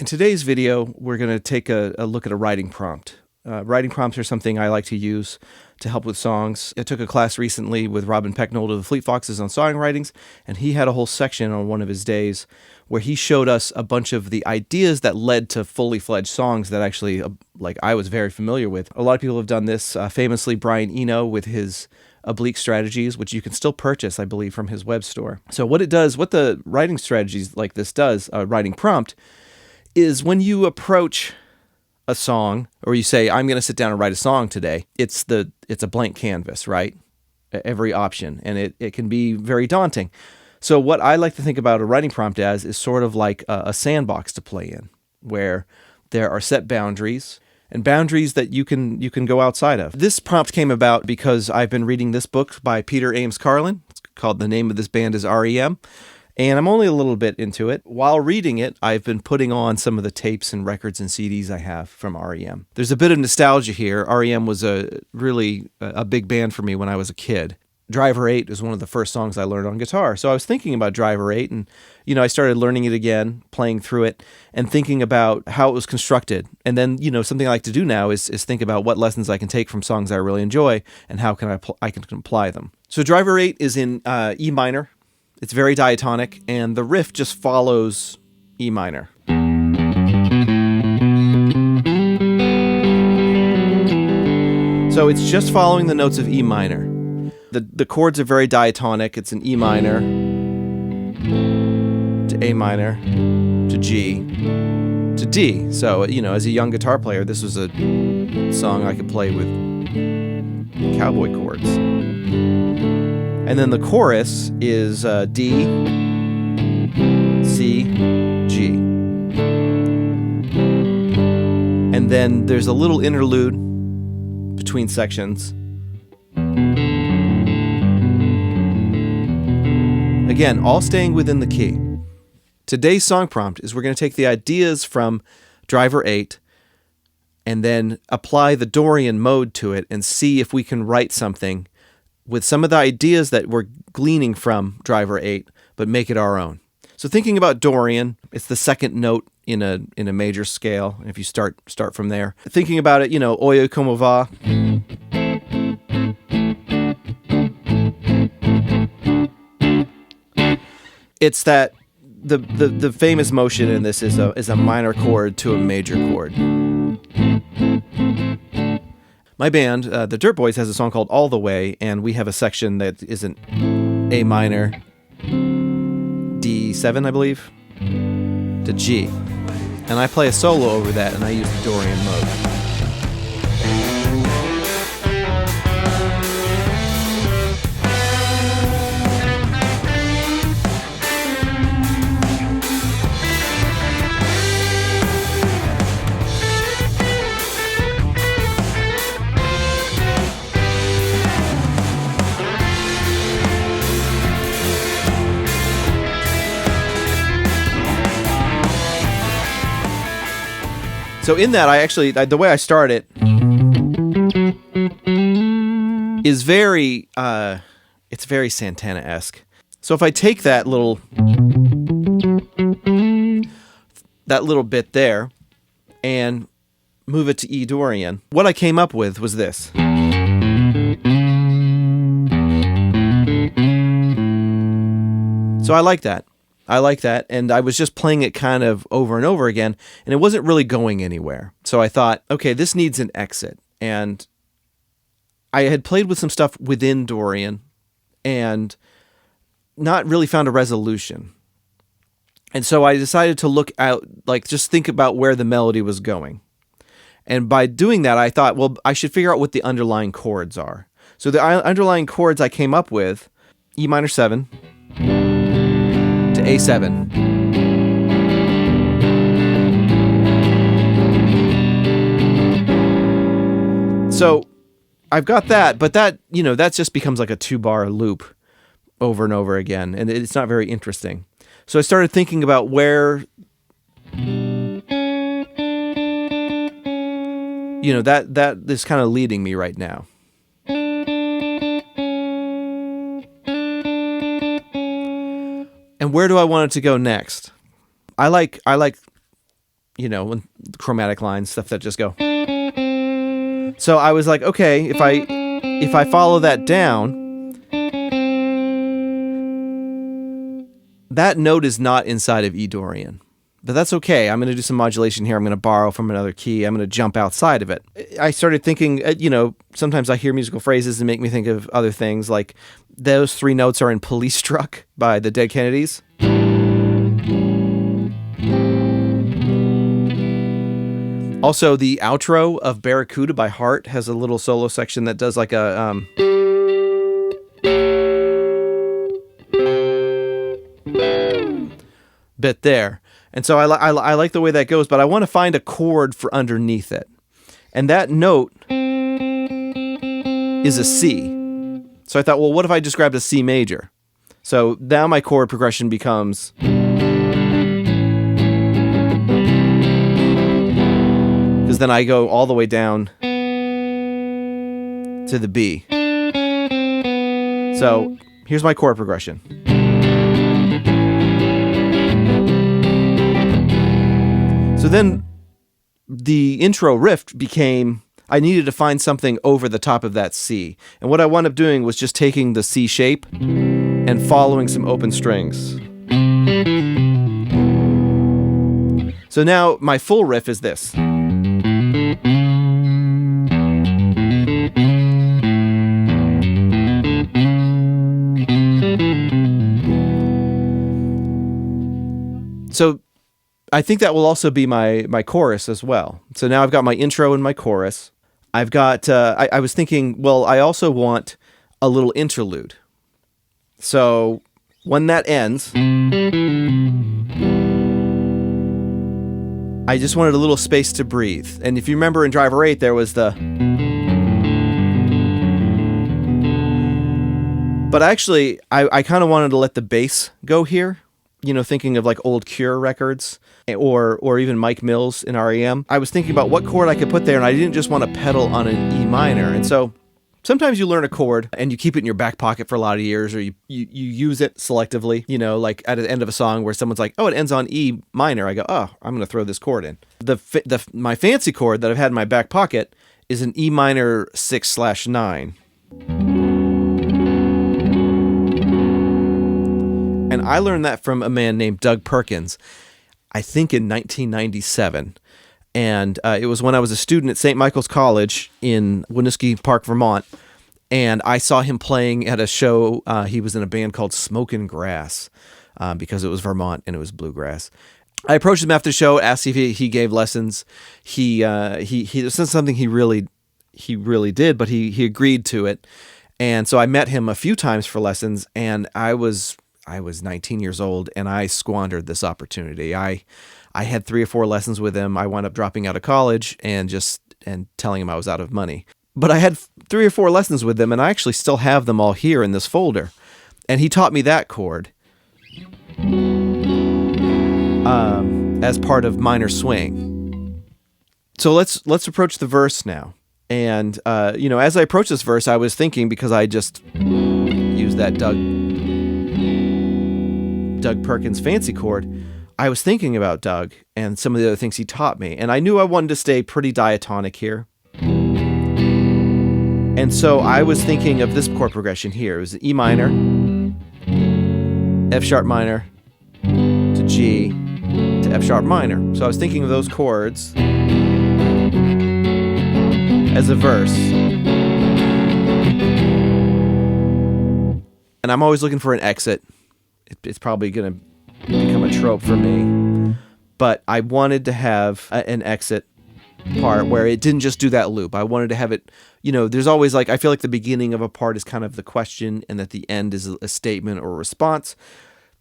In today's video, we're going to take a look at a writing prompt. Writing prompts are something I like to use to help with songs. I took a class recently with Robin Pecknold of the Fleet Foxes on Songwriting, and he had a whole section on one of his days where he showed us a bunch of the ideas that led to fully fledged songs that actually, I was very familiar with. A lot of people have done this, famously Brian Eno with his oblique strategies, which you can still purchase, I believe, from his web store. So what the writing strategies like this does, a writing prompt, is when you approach a song, or you say, I'm going to sit down and write a song today, it's a blank canvas, right? Every option, and it can be very daunting. So what I like to think about a writing prompt as is sort of like a sandbox to play in, where there are set boundaries, and boundaries that you can go outside of. This prompt came about because I've been reading this book by Peter Ames Carlin. It's called The Name of This Band is REM. And I'm only a little bit into it. While reading it, I've been putting on some of the tapes and records and CDs I have from REM. There's a bit of nostalgia here. REM was really a big band for me when I was a kid. Driver 8 was one of the first songs I learned on guitar. So I was thinking about Driver 8, and I started learning it again, playing through it, and thinking about how it was constructed. And then, something I like to do now is think about what lessons I can take from songs I really enjoy and how I can apply them. So Driver 8 is in E minor. It's very diatonic, and the riff just follows E minor. So it's just following the notes of E minor. The chords are very diatonic. It's an E minor to A minor to G to D. So, as a young guitar player, this was a song I could play with cowboy chords. And then the chorus is D, C, G. And then there's a little interlude between sections. Again, all staying within the key. Today's song prompt is we're going to take the ideas from Driver 8 and then apply the Dorian mode to it and see if we can write something with some of the ideas that we're gleaning from Driver 8, but make it our own. So thinking about Dorian, it's the second note in a major scale, if you start from there. Thinking about it, Oye como va. It's that the famous motion in this is a minor chord to a major chord. My band, the Dirt Boys, has a song called All the Way, and we have a section that isn't A minor, D7, I believe, to G. And I play a solo over that, and I use the Dorian mode. So in that, the way I start it is very, it's very Santana-esque. So if I take that little bit there and move it to E Dorian, what I came up with was this. So I like that. And I was just playing it kind of over and over again, and it wasn't really going anywhere. So I thought, okay, this needs an exit. And I had played with some stuff within Dorian and not really found a resolution. And so I decided to look out, just think about where the melody was going. And by doing that, I thought, well, I should figure out what the underlying chords are. So the underlying chords I came up with, E minor 7, to A7. So I've got that, but that just becomes like a 2-bar loop over and over again, and it's not very interesting. So I started thinking about where that is kind of leading me right now. And where do I want it to go next? I like when chromatic lines, stuff that just go. So I was like, okay, if I follow that down, that note is not inside of E Dorian. But that's okay. I'm going to do some modulation here. I'm going to borrow from another key. I'm going to jump outside of it. I started thinking, sometimes I hear musical phrases and make me think of other things, like those 3 notes are in Police Truck by the Dead Kennedys. Also, the outro of Barracuda by Heart has a little solo section that does like a... bit there. And so I like the way that goes, but I want to find a chord for underneath it. And that note is a C. So I thought, well, what if I just grabbed a C major? So now my chord progression becomes... because then I go all the way down to the B. So here's my chord progression. So then the intro riff became, I needed to find something over the top of that C. And what I wound up doing was just taking the C shape and following some open strings. So now my full riff is this. So I think that will also be my chorus as well. So now I've got my intro and my chorus. I've got, I was thinking, well, I also want a little interlude. So when that ends, I just wanted a little space to breathe. And if you remember in Driver 8, there was the... But actually, I kind of wanted to let the bass go here. Thinking of like old Cure records or even Mike Mills in REM. I was thinking about what chord I could put there, and I didn't just want to pedal on an E minor. And so sometimes you learn a chord and you keep it in your back pocket for a lot of years, or you use it selectively, like at the end of a song where someone's like, oh, it ends on E minor. I go, oh, I'm going to throw this chord in. My fancy chord that I've had in my back pocket is an E minor 6/9. And I learned that from a man named Doug Perkins, I think in 1997. And it was when I was a student at St. Michael's College in Winooski Park, Vermont. And I saw him playing at a show. He was in a band called Smokin' Grass because it was Vermont and it was bluegrass. I approached him after the show, asked if he gave lessons. He this is something he really did, but he agreed to it. And so I met him a few times for lessons, and I was 19 years old, and I squandered this opportunity. I had 3 or 4 lessons with him. I wound up dropping out of college and telling him I was out of money. But I had 3 or 4 lessons with him, and I actually still have them all here in this folder. And he taught me that chord as part of minor swing. So let's approach the verse now. And as I approached this verse, I was thinking, because I just used that Doug Perkins fancy chord, I was thinking about Doug and some of the other things he taught me, and I knew I wanted to stay pretty diatonic here. And so I was thinking of this chord progression here. It was E minor, F sharp minor, to G, to F sharp minor. So I was thinking of those chords as a verse. And I'm always looking for an exit. It's probably going to become a trope for me. But I wanted to have an exit part where it didn't just do that loop. I wanted to have it, there's always I feel like the beginning of a part is kind of the question, and that the end is a statement or a response.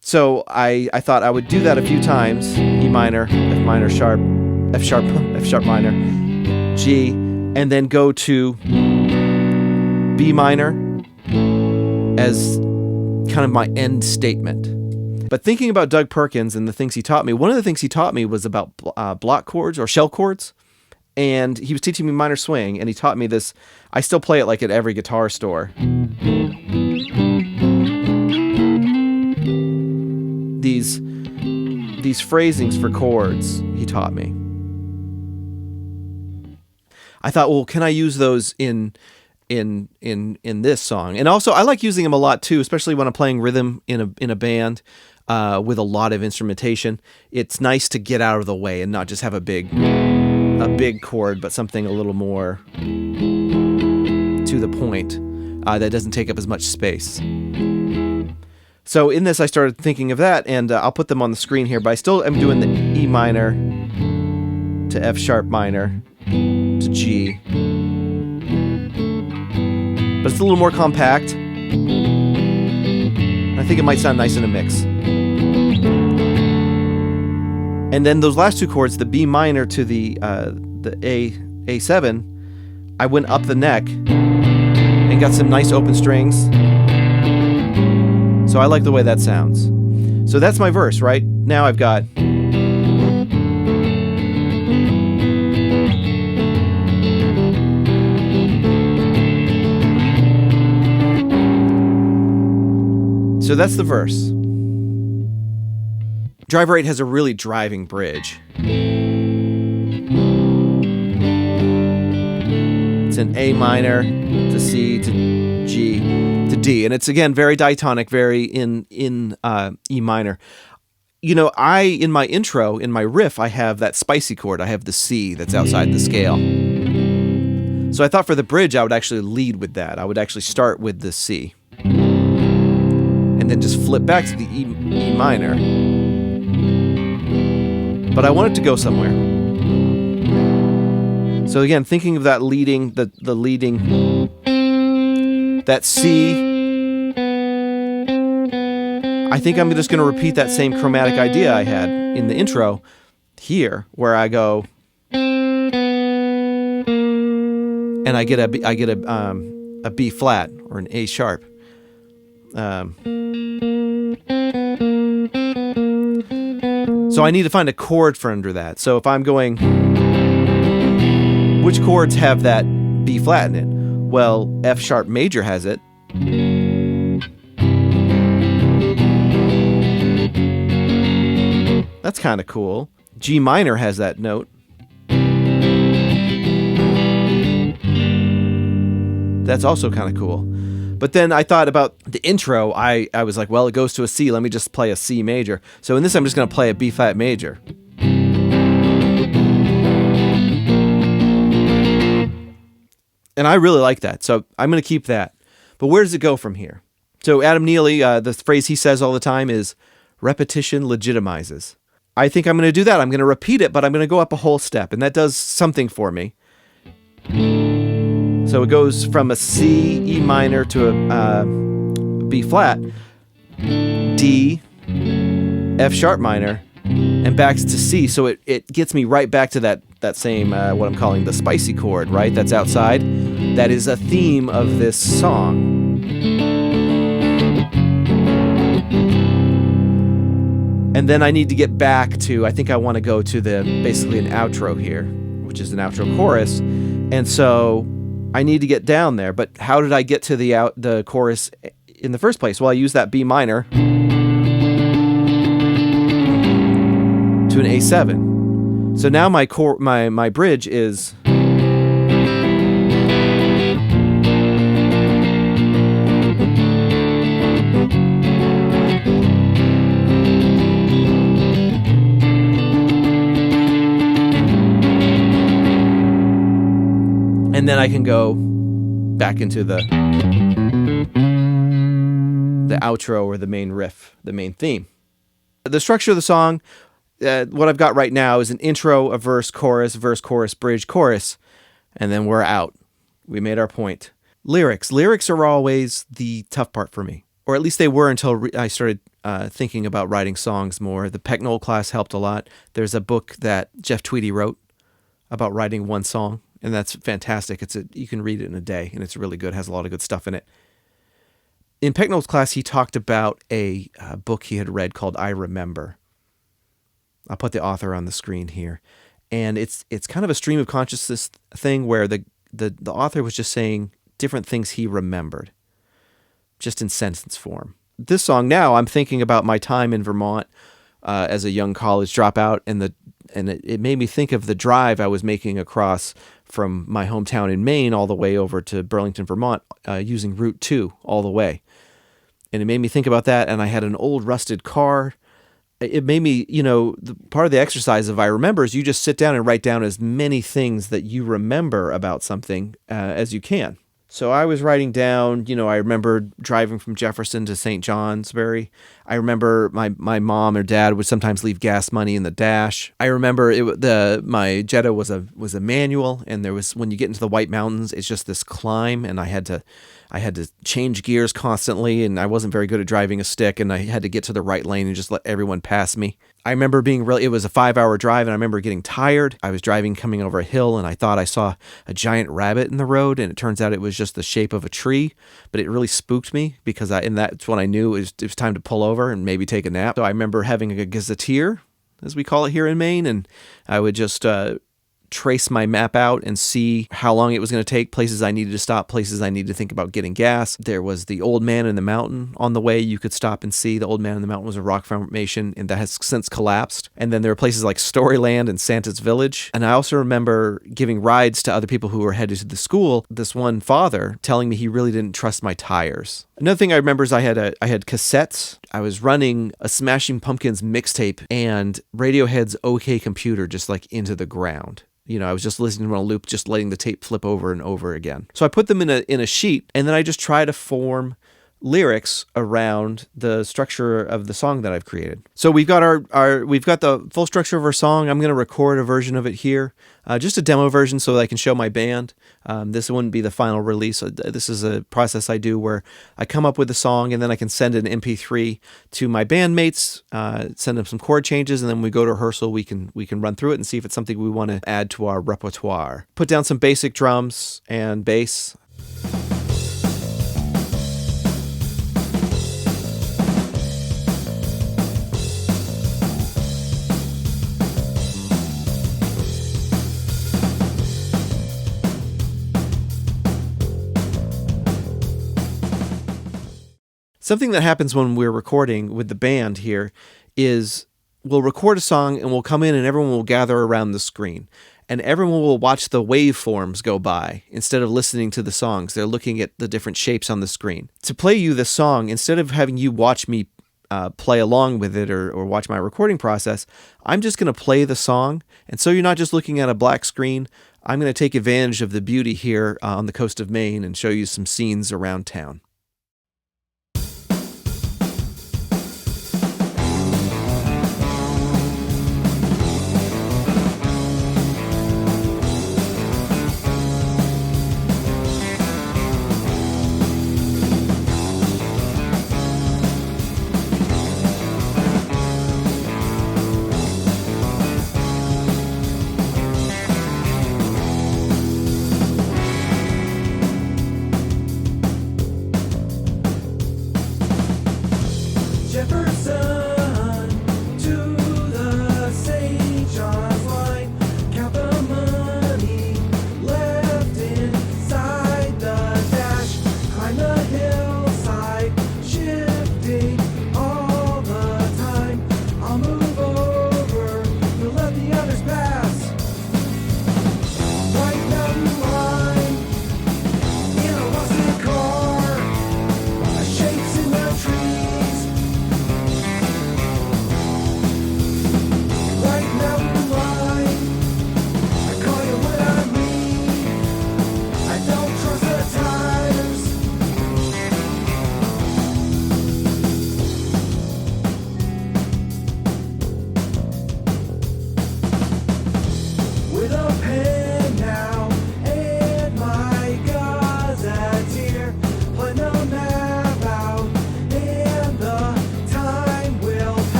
So I thought I would do that a few times. E minor, F minor sharp, F sharp minor, G, and then go to B minor as kind of my end statement. But thinking about Doug Perkins and the things he taught me, one of the things he taught me was about block chords or shell chords. And he was teaching me minor swing, and he taught me this. I still play it like at every guitar store. These these phrasings for chords he taught me. I thought, well, can I use those in this song? And also, I like using them a lot too, especially when I'm playing rhythm in a band with a lot of instrumentation. It's nice to get out of the way and not just have a big chord, but something a little more to the point that doesn't take up as much space. So in this, I started thinking of that, and I'll put them on the screen here, but I still am doing the E minor to F sharp minor to G. But it's a little more compact. I think it might sound nice in a mix. And then those last two chords, the B minor to the A7, I went up the neck and got some nice open strings. So I like the way that sounds. So that's my verse, right? Now I've got... So that's the verse. Driver 8 has a really driving bridge. It's an A minor to C to G to D, and it's again very diatonic, very in E minor. You know, in my intro, in my riff, I have that spicy chord. I have the C that's outside the scale. So I thought for the bridge, I would actually lead with that. I would actually start with the C, and then just flip back to the E minor. But I want it to go somewhere. So again, thinking of that leading, the leading, that C, I think I'm just going to repeat that same chromatic idea I had in the intro here, where I go, and I get a B flat or an A sharp. So I need to find a chord for under that. So if I'm going, which chords have that B flat in it? Well, F sharp major has it. That's kind of cool. G minor has that note. That's also kind of cool. But then I thought about the intro. I was like, well, it goes to a C. Let me just play a C major. So in this, I'm just going to play a B flat major. And I really like that. So I'm going to keep that. But where does it go from here? So Adam Neely, the phrase he says all the time is, repetition legitimizes. I think I'm going to do that. I'm going to repeat it, but I'm going to go up a whole step. And that does something for me. So it goes from a C, E minor to a B flat, D, F sharp minor, and back to C. So it gets me right back to that same, what I'm calling the spicy chord, right? That's outside. That is a theme of this song. And then I need to get back to, I think I want to go to basically an outro here, which is an outro chorus. And so I need to get down there, but how did I get to the chorus in the first place? Well, I used that B minor to an A7. So now my bridge is, and then I can go back into the outro or the main riff, the main theme. The structure of the song, what I've got right now is an intro, a verse, chorus, bridge, chorus, and then we're out. We made our point. Lyrics are always the tough part for me, or at least they were until I started thinking about writing songs more. The Pecknold class helped a lot. There's a book that Jeff Tweedy wrote about writing one song. And that's fantastic. You can read it in a day, and it's really good. It has a lot of good stuff in it. In Pecknold's class, he talked about a book he had read called I Remember. I'll put the author on the screen here. And it's kind of a stream of consciousness thing where the author was just saying different things he remembered, just in sentence form. This song now, I'm thinking about my time in Vermont, as a young college dropout, and it made me think of the drive I was making across from my hometown in Maine all the way over to Burlington, Vermont, using Route 2 all the way. And it made me think about that, and I had an old rusted car. It made me, part of the exercise of I Remember is you just sit down and write down as many things that you remember about something as you can. So I was writing down, I remember driving from Jefferson to St. Johnsbury. I remember my mom or dad would sometimes leave gas money in the dash. I remember my Jetta was a manual, and there was, when you get into the White Mountains, it's just this climb, and I had to change gears constantly, and I wasn't very good at driving a stick, and I had to get to the right lane and just let everyone pass me. I remember it was a 5-hour drive, and I remember getting tired. I was driving, coming over a hill, and I thought I saw a giant rabbit in the road, and it turns out it was just the shape of a tree, but it really spooked me because that's when I knew it was time to pull over and maybe take a nap. So I remember having a gazetteer, as we call it here in Maine, and I would just trace my map out and see how long it was going to take, places I needed to stop, places I needed to think about getting gas. There was the Old Man in the Mountain on the way you could stop and see. The Old Man in the Mountain was a rock formation, and that has since collapsed. And then there were places like Storyland and Santa's Village. And I also remember giving rides to other people who were headed to the school. This one father telling me he really didn't trust my tires. Another thing I remember is I had cassettes. I was running a Smashing Pumpkins mixtape and Radiohead's OK Computer just like into the ground. I was just listening on a loop, just letting the tape flip over and over again. So I put them in a sheet, and then I just try to form lyrics around the structure of the song that I've created. So we've got we've got the full structure of our song. I'm going to record a version of it here, just a demo version so that I can show my band. This wouldn't be the final release. This is a process I do where I come up with a song, and then I can send an MP3 to my bandmates, send them some chord changes, and then we go to rehearsal. We can run through it and see if it's something we want to add to our repertoire. Put down some basic drums and bass. Something that happens when we're recording with the band here is we'll record a song and we'll come in and everyone will gather around the screen. And everyone will watch the waveforms go by instead of listening to the songs. They're looking at the different shapes on the screen. To play you the song, instead of having you watch me play along with it or watch my recording process, I'm just going to play the song. And so you're not just looking at a black screen. I'm going to take advantage of the beauty here on the coast of Maine and show you some scenes around town.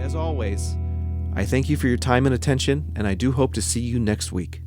As always, I thank you for your time and attention, and I do hope to see you next week.